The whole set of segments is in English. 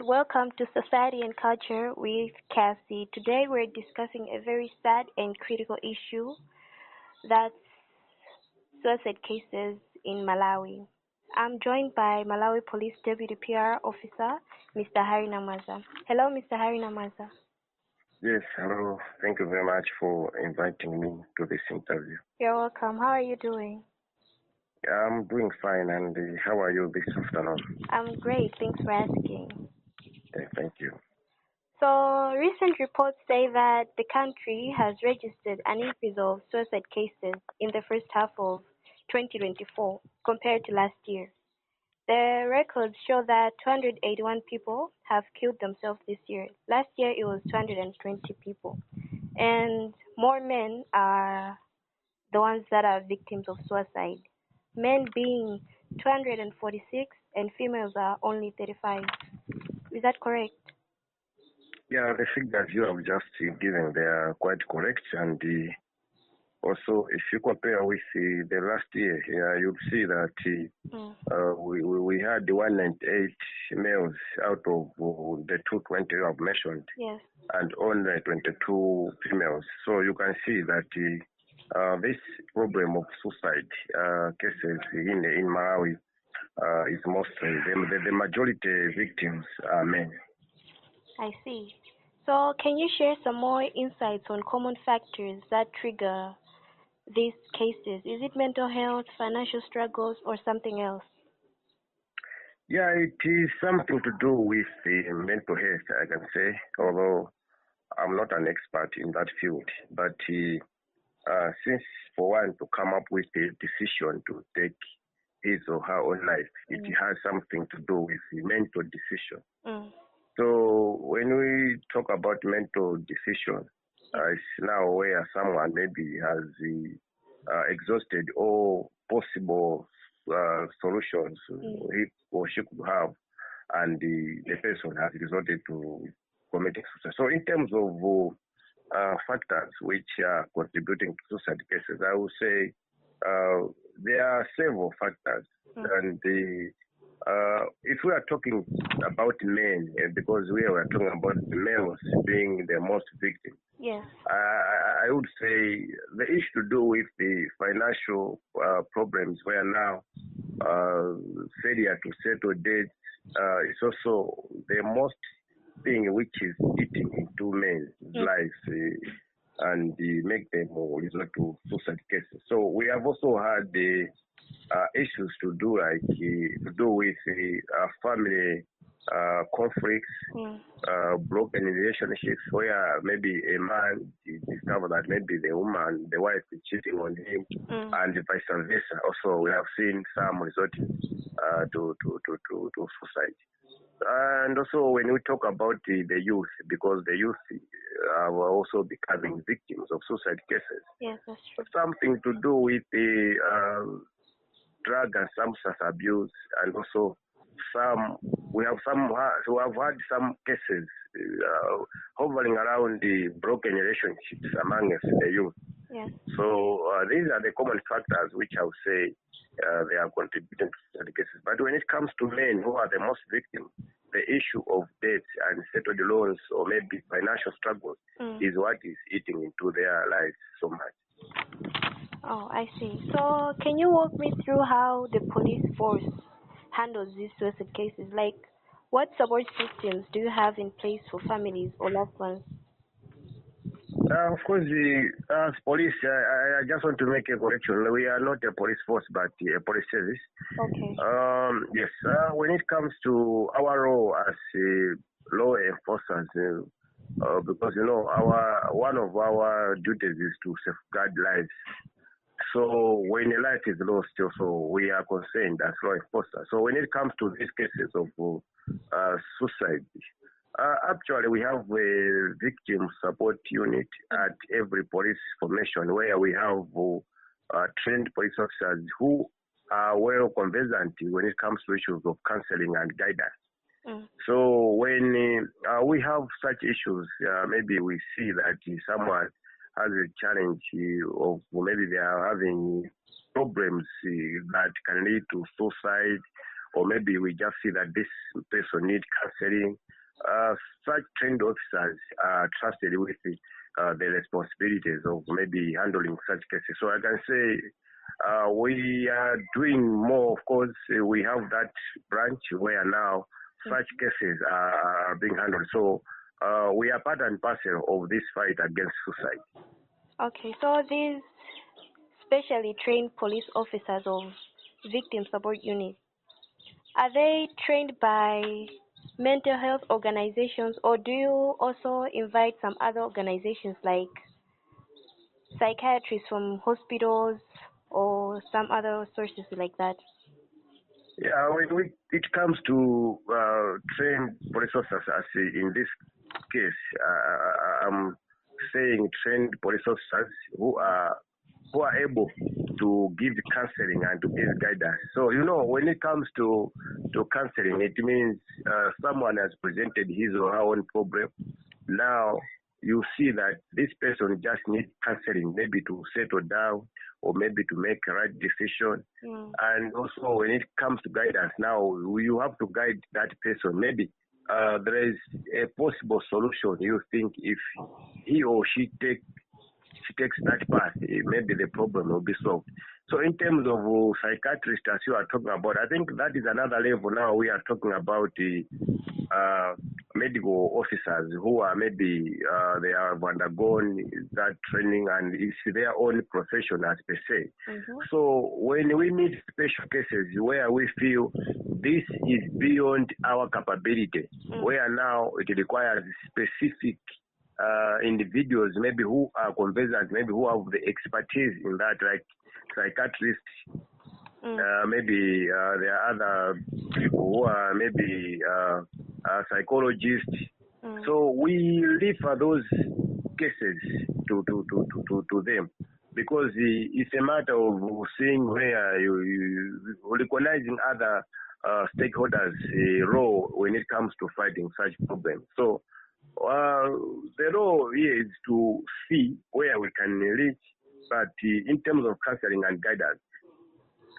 welcome to Society and Culture with Cassie. Today we're discussing a very sad and critical issue, that's suicide cases in Malawi. I'm joined by Malawi Police Deputy PR Officer, Mr. Harry Namwaza. Hello, Mr. Harry Namwaza. Yes, hello. Thank you very much for inviting me to this interview. You're welcome. How are you doing? I'm doing fine, and how are you this afternoon? I'm great. Thanks for asking. Thank you. So, recent reports say that the country has registered an increase of suicide cases in the first half of 2024 compared to last year. The records show that 281 people have killed themselves this year. Last year it was 220 people. And more men are the ones that are victims of suicide. Men being 246 and females are only 35. Is that correct? Yeah, the figures you have just given, they are quite correct. And also, if you compare with the last year, you'll see that we had 198 males out of the 220 you have mentioned, Yes. and only 22 females. So you can see that this problem of suicide cases in Malawi is mostly the majority victims are men. I see. So can you share some more insights on common factors that trigger these cases? Is it mental health, financial struggles, or something else? Yeah, it is something to do with the mental health, I can say, although I'm not an expert in that field. But since for one to come up with a decision to take his or her own life, it has something to do with the mental decision. So when we talk about mental decision, it's now where someone maybe has exhausted all possible solutions he or she could have, and the person has resorted to committing suicide. So in terms of factors which are contributing to suicide cases, I would say there are several factors, and if we are talking about men, because we are talking about the males being the most victims, Yes. I would say the issue to do with the financial problems, where now failure to settle debts is also the most thing which is eating into men's lives and make them resort to suicide cases. So we have also had the issues to do with family conflicts, broken relationships, where maybe a man discovered that maybe the wife is cheating on him, and vice versa. Also, we have seen some resorting to suicide. And also, when we talk about the youth, because the youth are also becoming victims of suicide cases, Yes, that's true. something to do with the drug and substance abuse, and also we have had some cases hovering around the broken relationships among the youth. Yes. So these are the common factors which I would say they are contributing to the cases. But when it comes to men who are the most victims, the issue of debt and settled loans or maybe financial struggles is what is eating into their lives so much. Oh, I see. So can you walk me through how the police force handles these suicide cases? Like, what support systems do you have in place for families or loved ones? Of course, as police, I just want to make a correction. We are not a police force, but a police service. Okay. Yes. When it comes to our role as law enforcers, because one of our duties is to safeguard lives. So when a life is lost, also we are concerned as law enforcers. So when it comes to these cases of suicide, actually we have a victim support unit at every police formation, where we have trained police officers who are well conversant when it comes to issues of counseling and guidance. So when we have such issues, maybe we see that someone has a challenge of maybe they are having problems that can lead to suicide, or maybe we just see that this person needs counseling. Such trained officers are trusted with the responsibilities of maybe handling such cases. So I can say we are doing more. Of course, we have that branch where now such cases are being handled. So we are part and parcel of this fight against suicide. Okay, so these specially trained police officers of victim support units, are they trained by mental health organizations, or do you also invite some other organizations like psychiatrists from hospitals or some other sources like that? Yeah, when it comes to trained police officers, as in this case, I'm saying trained police officers who are able to give counseling and to give guidance. So, when it comes to counseling, it means someone has presented his or her own problem. Now, you see that this person just needs counseling, maybe to settle down or maybe to make a right decision. And also, when it comes to guidance, now you have to guide that person. Maybe there is a possible solution. You think if he or she takes that path, maybe the problem will be solved. So in terms of psychiatrists, as you are talking about, I think that is another level. Now we are talking about the medical officers who are maybe they have undergone that training and it's their own profession as per se. So when we meet special cases where we feel this is beyond our capability, where now it requires specific individuals maybe who are conversant, maybe who have the expertise in that, like psychiatrists, maybe there are other people who are maybe psychologists. So we refer those cases to them, because it's a matter of seeing where you recognizing other stakeholders' role when it comes to fighting such problems. So the role here is to see where we can reach, but in terms of counseling and guidance,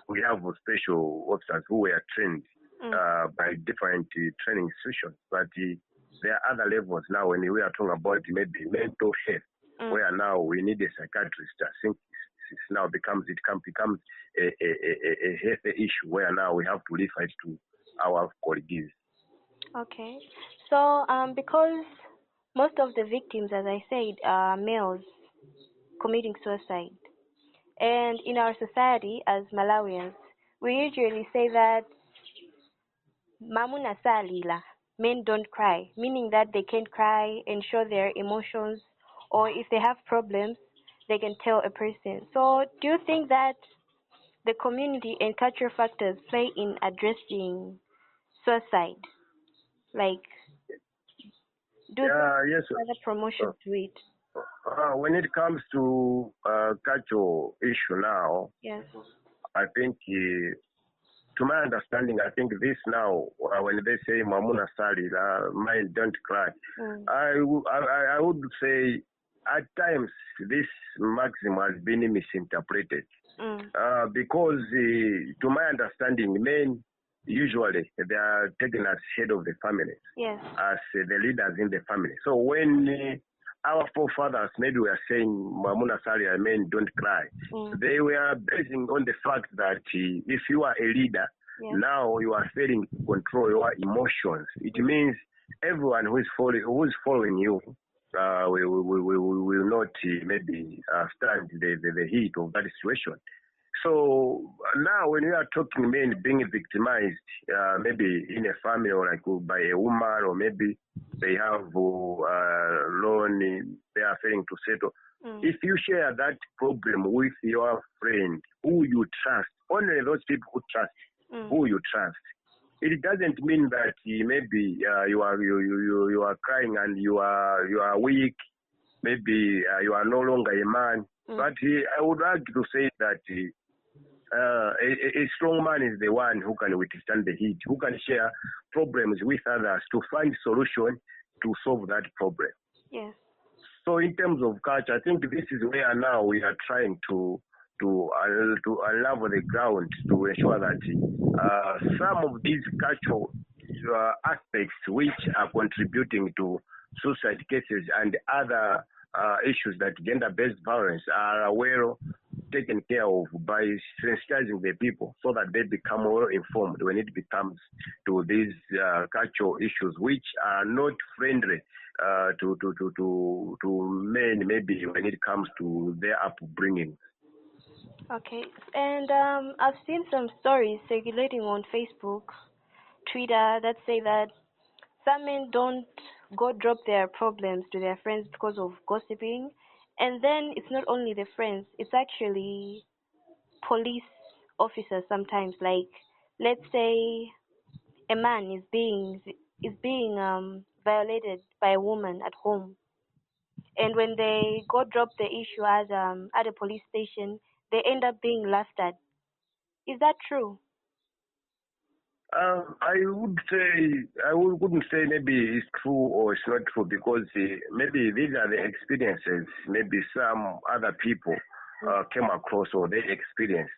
we have special officers who were trained by different training institutions. But there are other levels now when we are talking about maybe mental health, where now we need a psychiatrist. I think now becomes a health issue where now we have to refer it to our colleagues. Okay, so because most of the victims, as I said, are males committing suicide, and in our society as Malawians, we usually say that mamuna salila, men don't cry, meaning that they can't cry and show their emotions, or if they have problems, they can tell a person. So do you think that the community and cultural factors play in addressing suicide? Like, do yes, further promotion to it? when it comes to cultural issue now, Yes. I think, to my understanding, I think this now, when they say Mamuna Sali, mind don't cry, I would say at times this maxim has been misinterpreted. Because to my understanding, men usually they are taken as head of the family, as the leaders in the family. So when our forefathers maybe were saying Mamuna Sali, men don't cry, they were basing on the fact that if you are a leader, now you are failing to control your emotions. It means everyone who is following you will not maybe stand the heat of that situation. So now when we are talking men being victimized, maybe in a family or like by a woman, or maybe they have loan, they are failing to settle. If you share that problem with your friend who you trust, only those people who trust, who you trust, it doesn't mean that maybe you are crying and you are weak. Maybe you are no longer a man. But I would like to say that a strong man is the one who can withstand the heat, who can share problems with others to find solution to solve that problem. Yes. So in terms of culture, I think this is where now we are trying to unravel the ground to ensure that some of these cultural aspects which are contributing to suicide cases and other issues that gender-based violence are well taken care of by sensitizing the people so that they become well informed when it becomes to these cultural issues which are not friendly to men, maybe when it comes to their upbringing. Okay, and I've seen some stories circulating on Facebook, Twitter that say that some men don't go drop their problems to their friends because of gossiping, and then it's not only the friends, it's actually police officers sometimes. Like, let's say a man is being violated by a woman at home, and when they go drop the issue at a police station, they end up being laughed at. Is that true? I would say wouldn't say maybe it's true or it's not true because maybe these are the experiences maybe some other people came across or they experienced.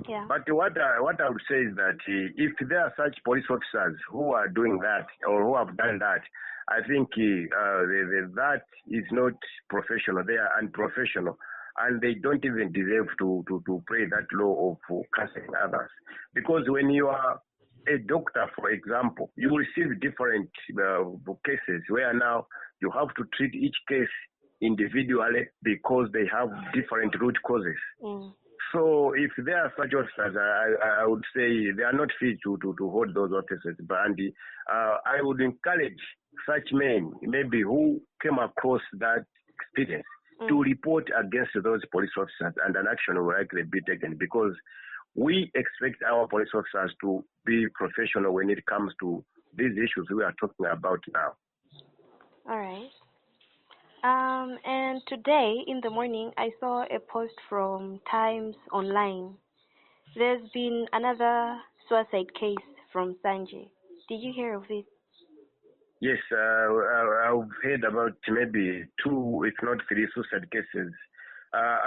Yeah. But what I would say is that if there are such police officers who are doing that or who have done that, I think that is not professional. They are unprofessional, and they don't even deserve to play that law of cursing others. Because when you are a doctor, for example, you receive different cases where now you have to treat each case individually because they have different root causes. Mm. So if there are such officers, I would say they are not fit to hold those offices. But I would encourage such men, maybe who came across that experience, to report against those police officers, and an action will likely be taken because we expect our police officers to be professional when it comes to these issues we are talking about now. All right. And today in the morning, I saw a post from Times Online. There's been another suicide case from Sanjay. Did you hear of it? Yes, I've heard about maybe two, if not three, suicide cases.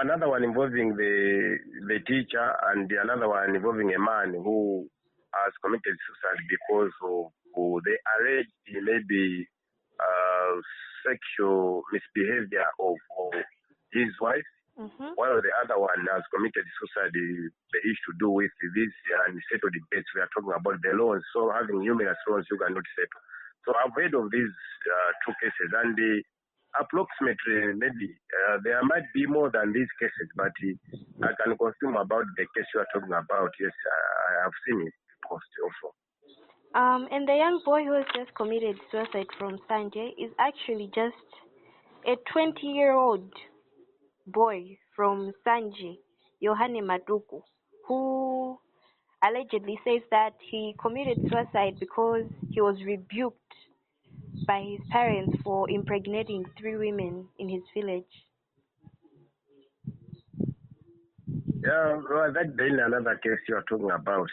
Another one involving the teacher, and another one involving a man who has committed suicide because of the alleged maybe sexual misbehavior of his wife, Mm-hmm. while the other one has committed suicide. The issue to do with this unsettled debates we are talking about the loans. So having numerous loans you cannot settle. So I've heard of these two cases, and approximately maybe there might be more than these cases, but I can confirm about the case you are talking about. Yes, I have seen it post also. And the young boy who has just committed suicide from Sanjay is actually just a 20-year-old boy from Sanjay, Yohane Maduku, who allegedly says that he committed suicide because he was rebuked by his parents for impregnating 3 women in his village. Yeah, well, that's then another case you are talking about.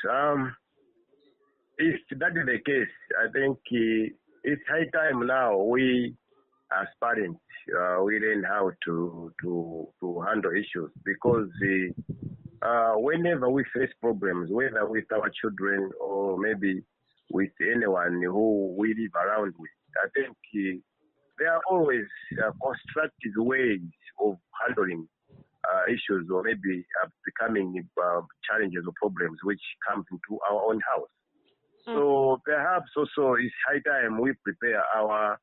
If that is the case, I think it's high time now we as parents we learn how to handle issues because whenever we face problems, whether with our children or maybe with anyone who we live around with, I think there are always constructive ways of handling issues or maybe becoming challenges or problems which come into our own house. So perhaps also it's high time we prepare our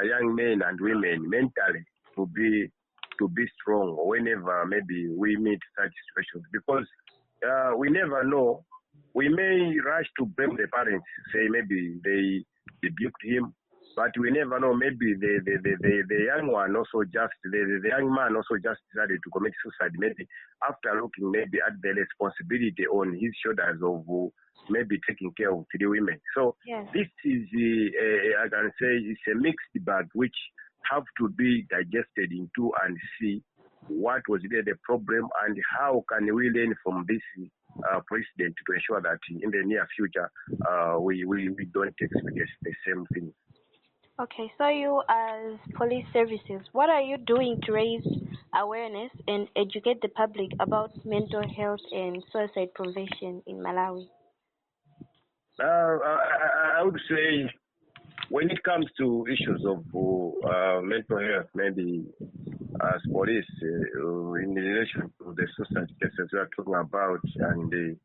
young men and women mentally to be strong whenever maybe we meet such situations because we never know. We may rush to blame the parents, say maybe they rebuked him, but we never know. Maybe the young one also just the young man also just decided to commit suicide. Maybe after looking maybe at the responsibility on his shoulders of maybe taking care of 3 women. So Yes. this is I can say it's a mixed bag which have to be digested into and see what was really the problem and how can we learn from this precedent to ensure that in the near future we don't experience the same thing. Okay, so you as police services, what are you doing to raise awareness and educate the public about mental health and suicide prevention in Malawi? I would say when it comes to issues of mental health, maybe as police, in relation to the suicide cases we are talking about, and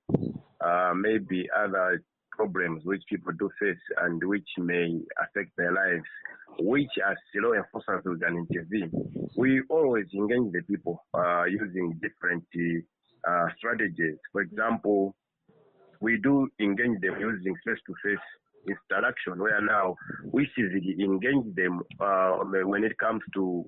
maybe other problems which people do face and which may affect their lives, which as law enforcement we can intervene. We always engage the people using different strategies. For example, we do engage them using face-to-face interaction, where now we physically engage them when it comes to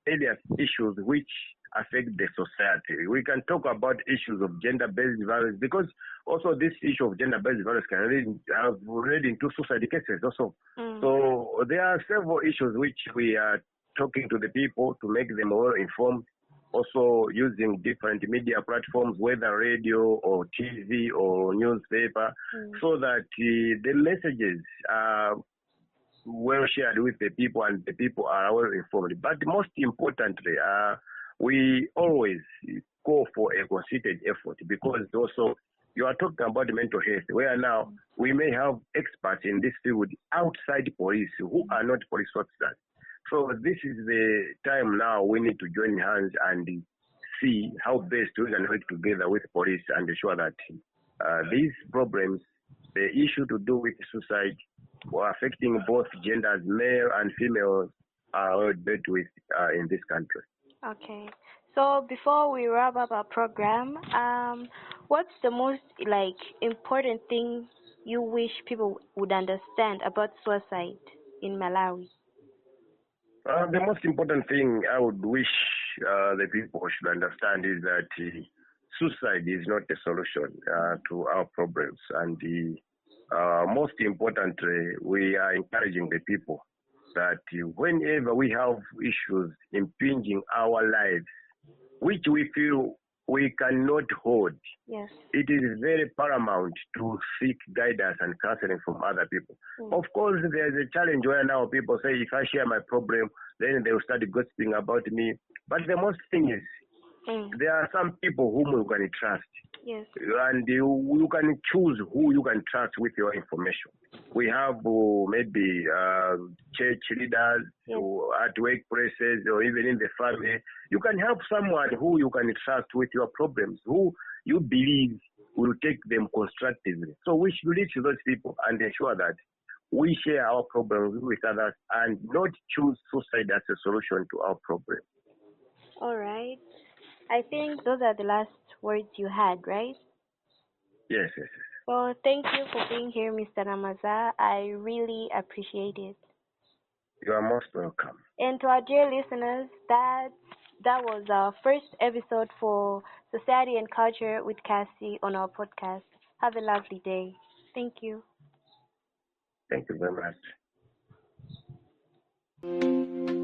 various issues which affect the society. We can talk about issues of gender-based violence, because also this issue of gender-based violence can have led into suicide cases also. So there are several issues which we are talking to the people to make them well informed, also using different media platforms, whether radio or TV or newspaper, so that the messages are well shared with the people and the people are well informed. But most importantly, we always call for a concerted effort, because also you are talking about mental health, where now we may have experts in this field outside police who are not police officers. So this is the time now we need to join hands and see how best we can work together with police and ensure that these problems, the issue to do with suicide, affecting both genders, male and female, are all dealt with in this country. Okay. So before we wrap up our program, what's the most important thing you wish people would understand about suicide in Malawi? The most important thing I would wish the people should understand is that suicide is not a solution to our problems. And most importantly, we are encouraging the people that whenever we have issues impinging our lives, which we feel we cannot hold, Yes. it is very paramount to seek guidance and counseling from other people. Of course, there's a challenge where now people say, if I share my problem, then they will start gossiping about me. But the most thing is, there are some people whom you can trust. Yes. And you can choose who you can trust with your information. We have maybe church leaders, Yes. or at workplaces, or even in the family. You can help someone who you can trust with your problems, who you believe will take them constructively. So we should reach those people and ensure that we share our problems with others and not choose suicide as a solution to our problem. All right. I think those are the last words you had, right? Yes, yes, yes. Well, thank you for being here, Mr. Namwaza. I really appreciate it. You are most welcome. And to our dear listeners, that was our first episode for Society and Culture with Cassie on our podcast. Have a lovely day. Thank you. Thank you very much.